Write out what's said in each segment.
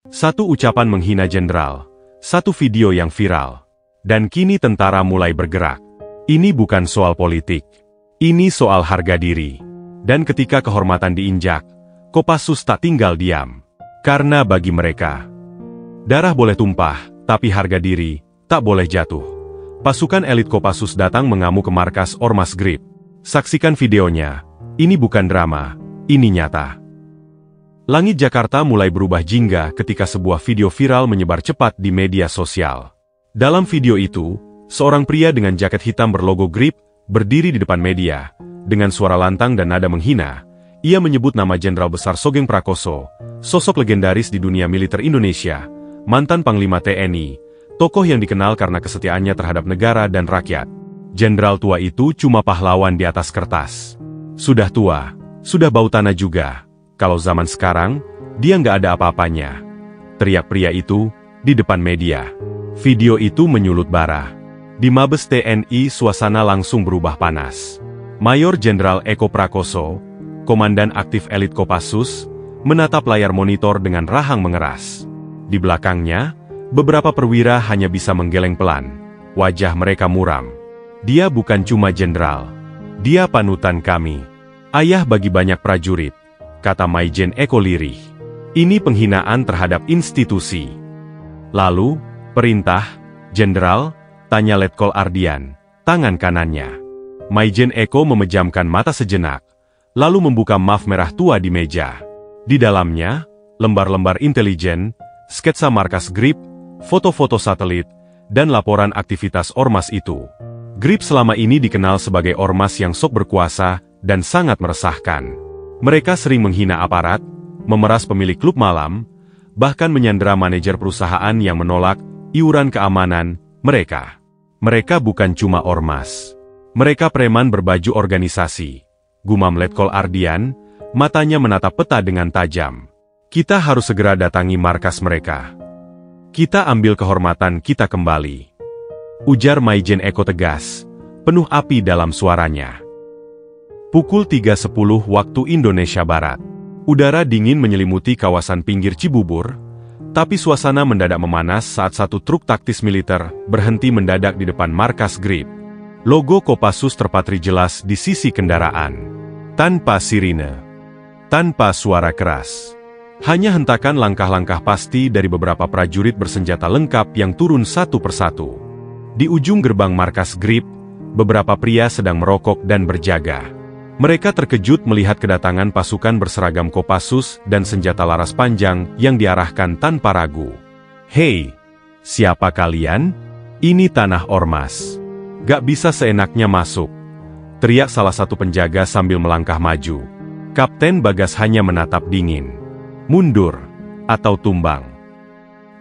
Satu ucapan menghina jenderal, satu video yang viral. Dan kini tentara mulai bergerak. Ini bukan soal politik. Ini soal harga diri. Dan ketika kehormatan diinjak, Kopassus tak tinggal diam. Karena bagi mereka, darah boleh tumpah, tapi harga diri tak boleh jatuh. Pasukan elit Kopassus datang mengamuk ke markas Ormas GRIP. Saksikan videonya. Ini bukan drama, ini nyata. Langit Jakarta mulai berubah jingga ketika sebuah video viral menyebar cepat di media sosial. Dalam video itu, seorang pria dengan jaket hitam berlogo GRIP berdiri di depan media. Dengan suara lantang dan nada menghina, ia menyebut nama Jenderal Besar Sogeng Prakoso, sosok legendaris di dunia militer Indonesia, mantan Panglima TNI, tokoh yang dikenal karena kesetiaannya terhadap negara dan rakyat. Jenderal tua itu cuma pahlawan di atas kertas. Sudah tua, sudah bau tanah juga. Kalau zaman sekarang, dia nggak ada apa-apanya. Teriak pria itu di depan media. Video itu menyulut bara. Di Mabes TNI suasana langsung berubah panas. Mayor Jenderal Eko Prakoso, komandan aktif elit Kopassus, menatap layar monitor dengan rahang mengeras. Di belakangnya, beberapa perwira hanya bisa menggeleng pelan. Wajah mereka muram. Dia bukan cuma jenderal. Dia panutan kami. Ayah bagi banyak prajurit, kata Maijen Eko lirih. Ini penghinaan terhadap institusi. Lalu, perintah, jenderal, tanya Letkol Ardian, tangan kanannya. Maijen Eko memejamkan mata sejenak, lalu membuka map merah tua di meja. Di dalamnya, lembar-lembar intelijen, sketsa markas GRIP, foto-foto satelit, dan laporan aktivitas ormas itu. GRIP selama ini dikenal sebagai ormas yang sok berkuasa dan sangat meresahkan. Mereka sering menghina aparat, memeras pemilik klub malam, bahkan menyandera manajer perusahaan yang menolak iuran keamanan mereka. Mereka bukan cuma ormas. Mereka preman berbaju organisasi. Gumam Letkol Ardian, matanya menatap peta dengan tajam. Kita harus segera datangi markas mereka. Kita ambil kehormatan kita kembali. Ujar Maijen Eko tegas, penuh api dalam suaranya. Pukul 3.10 waktu Indonesia Barat. Udara dingin menyelimuti kawasan pinggir Cibubur, tapi suasana mendadak memanas saat satu truk taktis militer berhenti mendadak di depan markas GRIP. Logo Kopassus terpatri jelas di sisi kendaraan. Tanpa sirine. Tanpa suara keras. Hanya hentakan langkah-langkah pasti dari beberapa prajurit bersenjata lengkap yang turun satu persatu. Di ujung gerbang markas GRIP, beberapa pria sedang merokok dan berjaga. Mereka terkejut melihat kedatangan pasukan berseragam Kopassus dan senjata laras panjang yang diarahkan tanpa ragu. Hei, siapa kalian? Ini tanah ormas. Gak bisa seenaknya masuk. Teriak salah satu penjaga sambil melangkah maju. Kapten Bagas hanya menatap dingin. Mundur, atau tumbang.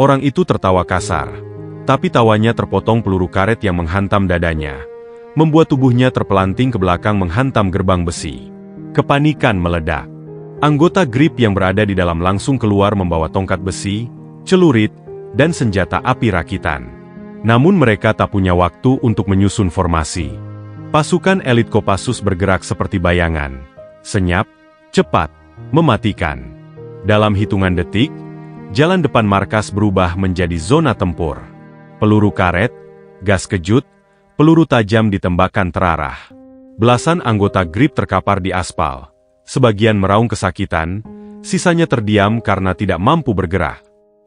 Orang itu tertawa kasar, tapi tawanya terpotong peluru karet yang menghantam dadanya, membuat tubuhnya terpelanting ke belakang menghantam gerbang besi. Kepanikan meledak. Anggota GRIP yang berada di dalam langsung keluar membawa tongkat besi, celurit, dan senjata api rakitan. Namun mereka tak punya waktu untuk menyusun formasi. Pasukan elit Kopassus bergerak seperti bayangan. Senyap, cepat, mematikan. Dalam hitungan detik, jalan depan markas berubah menjadi zona tempur. Peluru karet, gas kejut, peluru tajam ditembakkan terarah. Belasan anggota GRIP terkapar di aspal. Sebagian meraung kesakitan, sisanya terdiam karena tidak mampu bergerak.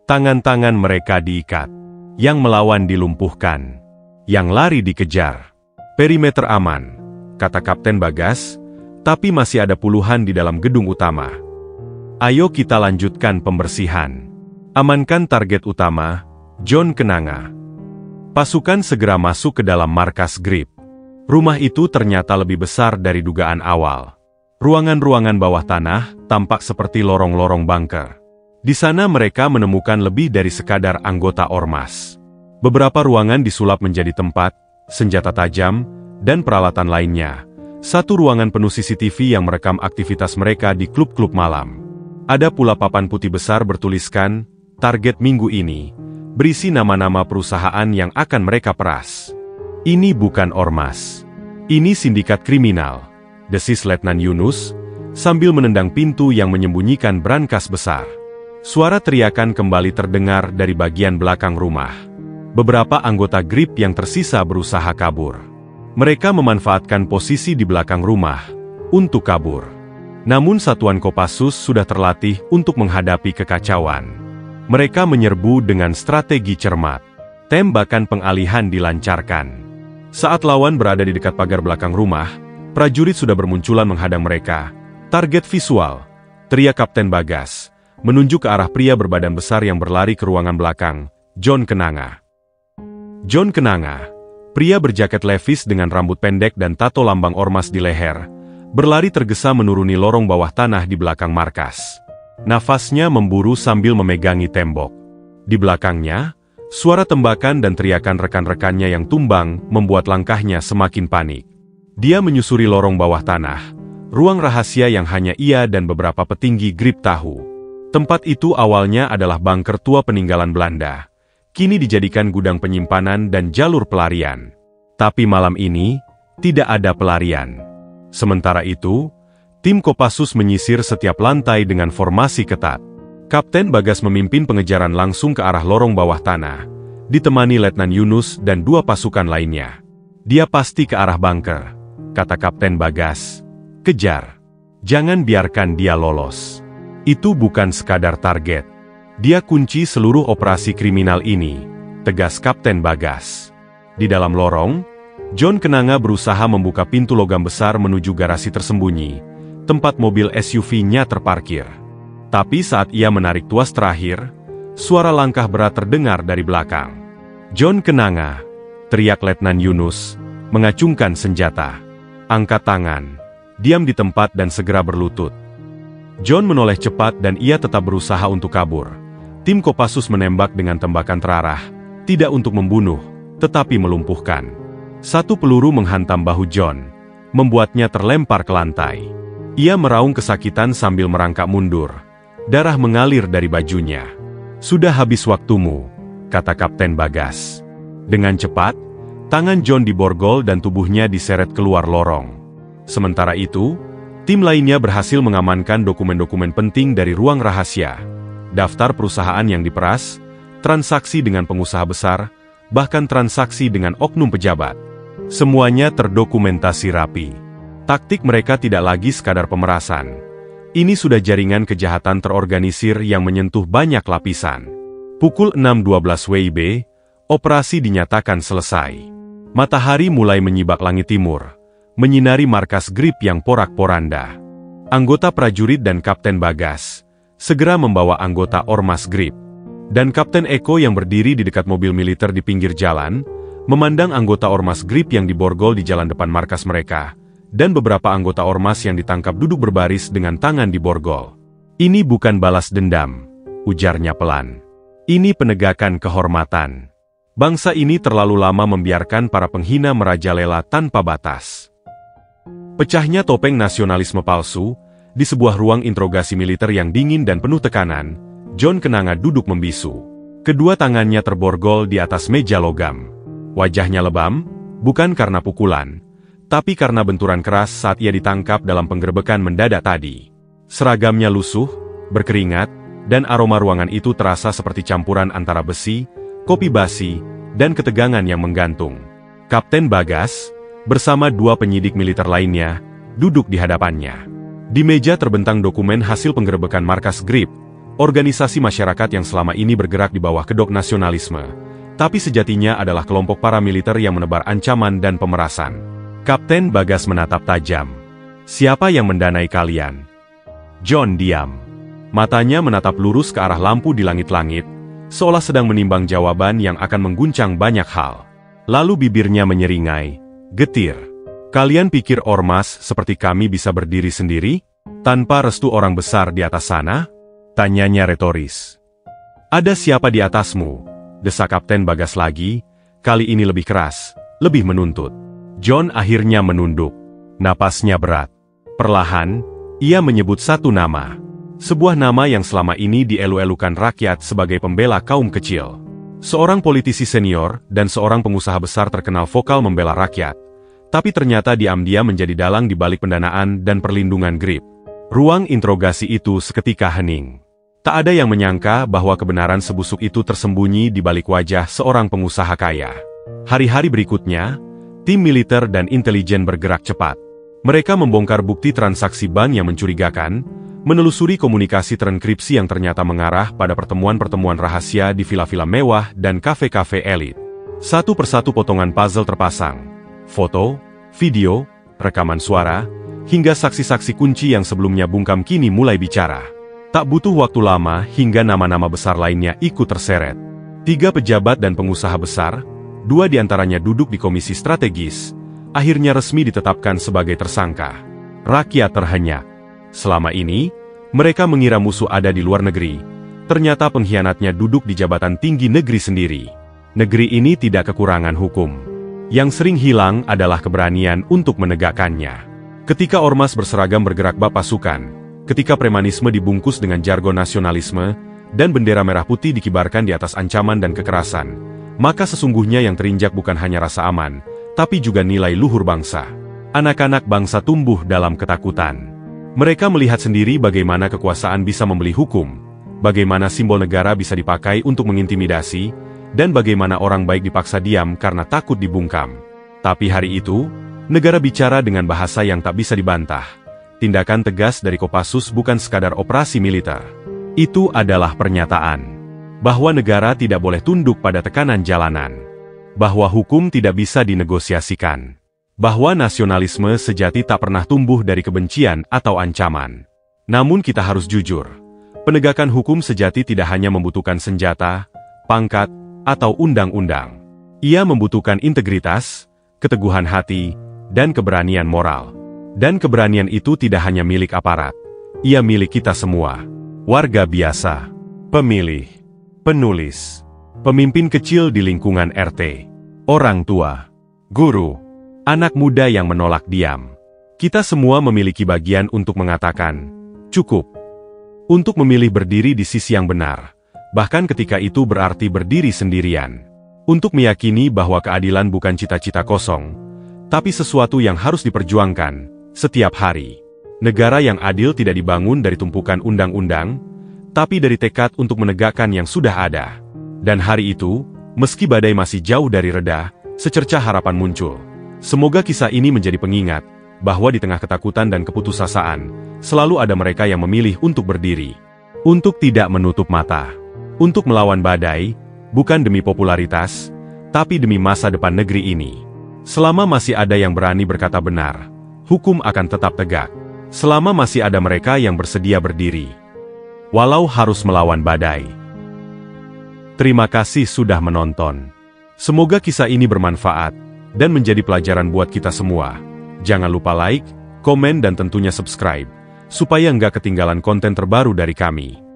Tangan-tangan mereka diikat. Yang melawan dilumpuhkan. Yang lari dikejar. Perimeter aman, kata Kapten Bagas, tapi masih ada puluhan di dalam gedung utama. Ayo kita lanjutkan pembersihan. Amankan target utama, John Kenanga. Pasukan segera masuk ke dalam markas GRIP. Rumah itu ternyata lebih besar dari dugaan awal. Ruangan-ruangan bawah tanah tampak seperti lorong-lorong bunker. Di sana mereka menemukan lebih dari sekadar anggota ormas. Beberapa ruangan disulap menjadi tempat, senjata tajam, dan peralatan lainnya. Satu ruangan penuh CCTV yang merekam aktivitas mereka di klub-klub malam. Ada pula papan putih besar bertuliskan, target minggu ini, berisi nama-nama perusahaan yang akan mereka peras. Ini bukan ormas. Ini sindikat kriminal, desis Letnan Yunus, sambil menendang pintu yang menyembunyikan brankas besar. Suara teriakan kembali terdengar dari bagian belakang rumah. Beberapa anggota GRIP yang tersisa berusaha kabur. Mereka memanfaatkan posisi di belakang rumah untuk kabur. Namun satuan Kopassus sudah terlatih untuk menghadapi kekacauan. Mereka menyerbu dengan strategi cermat. Tembakan pengalihan dilancarkan. Saat lawan berada di dekat pagar belakang rumah, prajurit sudah bermunculan menghadang mereka. Target visual, teriak Kapten Bagas, menunjuk ke arah pria berbadan besar yang berlari ke ruangan belakang, John Kenanga. John Kenanga, pria berjaket Levi's dengan rambut pendek dan tato lambang ormas di leher, berlari tergesa menuruni lorong bawah tanah di belakang markas. Nafasnya memburu sambil memegangi tembok. Di belakangnya, suara tembakan dan teriakan rekan-rekannya yang tumbang membuat langkahnya semakin panik. Dia menyusuri lorong bawah tanah, ruang rahasia yang hanya ia dan beberapa petinggi GRIP tahu. Tempat itu awalnya adalah bunker tua peninggalan Belanda. Kini dijadikan gudang penyimpanan dan jalur pelarian. Tapi malam ini, tidak ada pelarian. Sementara itu, tim Kopassus menyisir setiap lantai dengan formasi ketat. Kapten Bagas memimpin pengejaran langsung ke arah lorong bawah tanah, ditemani Letnan Yunus dan 2 pasukan lainnya. Dia pasti ke arah bunker, kata Kapten Bagas. Kejar. Jangan biarkan dia lolos. Itu bukan sekadar target. Dia kunci seluruh operasi kriminal ini, tegas Kapten Bagas. Di dalam lorong, John Kenanga berusaha membuka pintu logam besar menuju garasi tersembunyi, tempat mobil SUV-nya terparkir. Tapi saat ia menarik tuas terakhir, suara langkah berat terdengar dari belakang. John Kenanga, teriak Letnan Yunus, mengacungkan senjata. Angkat tangan, diam di tempat dan segera berlutut. John menoleh cepat dan ia tetap berusaha untuk kabur. Tim Kopassus menembak dengan tembakan terarah, tidak untuk membunuh, tetapi melumpuhkan. Satu peluru menghantam bahu John, membuatnya terlempar ke lantai. Ia meraung kesakitan sambil merangkak mundur. Darah mengalir dari bajunya. Sudah habis waktumu, kata Kapten Bagas. Dengan cepat, tangan John diborgol dan tubuhnya diseret keluar lorong. Sementara itu, tim lainnya berhasil mengamankan dokumen-dokumen penting dari ruang rahasia, daftar perusahaan yang diperas, transaksi dengan pengusaha besar, bahkan transaksi dengan oknum pejabat. Semuanya terdokumentasi rapi. Taktik mereka tidak lagi sekadar pemerasan. Ini sudah jaringan kejahatan terorganisir yang menyentuh banyak lapisan. Pukul 6.12 WIB, operasi dinyatakan selesai. Matahari mulai menyibak langit timur, menyinari markas GRIP yang porak-poranda. Anggota prajurit dan Kapten Bagas segera membawa anggota Ormas GRIP. Dan Kapten Eko yang berdiri di dekat mobil militer di pinggir jalan, memandang anggota Ormas GRIP yang diborgol di jalan depan markas mereka, dan beberapa anggota Ormas yang ditangkap duduk berbaris dengan tangan diborgol. Ini bukan balas dendam, ujarnya pelan. Ini penegakan kehormatan. Bangsa ini terlalu lama membiarkan para penghina merajalela tanpa batas. Pecahnya topeng nasionalisme palsu, di sebuah ruang interogasi militer yang dingin dan penuh tekanan, John Kenanga duduk membisu. Kedua tangannya terborgol di atas meja logam. Wajahnya lebam, bukan karena pukulan, tapi karena benturan keras saat ia ditangkap dalam penggerebekan mendadak tadi. Seragamnya lusuh, berkeringat, dan aroma ruangan itu terasa seperti campuran antara besi, kopi basi, dan ketegangan yang menggantung. Kapten Bagas, bersama 2 penyidik militer lainnya, duduk di hadapannya. Di meja terbentang dokumen hasil penggerebekan markas GRIP, organisasi masyarakat yang selama ini bergerak di bawah kedok nasionalisme, tapi sejatinya adalah kelompok paramiliter yang menebar ancaman dan pemerasan. Kapten Bagas menatap tajam. Siapa yang mendanai kalian? John diam. Matanya menatap lurus ke arah lampu di langit-langit, seolah sedang menimbang jawaban yang akan mengguncang banyak hal. Lalu bibirnya menyeringai. Getir. Kalian pikir ormas seperti kami bisa berdiri sendiri? Tanpa restu orang besar di atas sana? Tanyanya retoris. Ada siapa di atasmu? Desak Kapten Bagas lagi, kali ini lebih keras, lebih menuntut. John akhirnya menunduk. Napasnya berat. Perlahan, ia menyebut satu nama. Sebuah nama yang selama ini dielu-elukan rakyat sebagai pembela kaum kecil. Seorang politisi senior dan seorang pengusaha besar terkenal vokal membela rakyat. Tapi ternyata diam-diam menjadi dalang di balik pendanaan dan perlindungan GRIP. Ruang interogasi itu seketika hening. Tak ada yang menyangka bahwa kebenaran sebusuk itu tersembunyi di balik wajah seorang pengusaha kaya. Hari-hari berikutnya, tim militer dan intelijen bergerak cepat. Mereka membongkar bukti transaksi bank yang mencurigakan, menelusuri komunikasi terenkripsi yang ternyata mengarah pada pertemuan-pertemuan rahasia di villa-villa mewah dan kafe-kafe elit. Satu persatu potongan puzzle terpasang. Foto, video, rekaman suara, hingga saksi-saksi kunci yang sebelumnya bungkam kini mulai bicara. Tak butuh waktu lama hingga nama-nama besar lainnya ikut terseret. 3 pejabat dan pengusaha besar, 2 diantaranya duduk di komisi strategis, akhirnya resmi ditetapkan sebagai tersangka. Rakyat terhenyak. Selama ini, mereka mengira musuh ada di luar negeri. Ternyata pengkhianatnya duduk di jabatan tinggi negeri sendiri. Negeri ini tidak kekurangan hukum. Yang sering hilang adalah keberanian untuk menegakkannya. Ketika ormas berseragam bergerak bak pasukan, ketika premanisme dibungkus dengan jargon nasionalisme, dan bendera merah putih dikibarkan di atas ancaman dan kekerasan, maka sesungguhnya yang terinjak bukan hanya rasa aman, tapi juga nilai luhur bangsa. Anak-anak bangsa tumbuh dalam ketakutan. Mereka melihat sendiri bagaimana kekuasaan bisa membeli hukum, bagaimana simbol negara bisa dipakai untuk mengintimidasi, dan bagaimana orang baik dipaksa diam karena takut dibungkam. Tapi hari itu, negara bicara dengan bahasa yang tak bisa dibantah. Tindakan tegas dari Kopassus bukan sekadar operasi militer. Itu adalah pernyataan bahwa negara tidak boleh tunduk pada tekanan jalanan, bahwa hukum tidak bisa dinegosiasikan, bahwa nasionalisme sejati tak pernah tumbuh dari kebencian atau ancaman. Namun kita harus jujur, penegakan hukum sejati tidak hanya membutuhkan senjata, pangkat, atau undang-undang. Ia membutuhkan integritas, keteguhan hati, dan keberanian moral. Dan keberanian itu tidak hanya milik aparat, ia milik kita semua. Warga biasa, pemilih, penulis, pemimpin kecil di lingkungan RT, orang tua, guru, anak muda yang menolak diam. Kita semua memiliki bagian untuk mengatakan, cukup. Untuk memilih berdiri di sisi yang benar, bahkan ketika itu berarti berdiri sendirian. Untuk meyakini bahwa keadilan bukan cita-cita kosong, tapi sesuatu yang harus diperjuangkan setiap hari. Negara yang adil tidak dibangun dari tumpukan undang-undang, tapi dari tekad untuk menegakkan yang sudah ada. Dan hari itu, meski badai masih jauh dari reda, secercah harapan muncul. Semoga kisah ini menjadi pengingat, bahwa di tengah ketakutan dan keputusasaan, selalu ada mereka yang memilih untuk berdiri. Untuk tidak menutup mata. Untuk melawan badai, bukan demi popularitas, tapi demi masa depan negeri ini. Selama masih ada yang berani berkata benar, hukum akan tetap tegak. Selama masih ada mereka yang bersedia berdiri, walau harus melawan badai. Terima kasih sudah menonton. Semoga kisah ini bermanfaat, dan menjadi pelajaran buat kita semua. Jangan lupa like, komen dan tentunya subscribe, supaya nggak ketinggalan konten terbaru dari kami.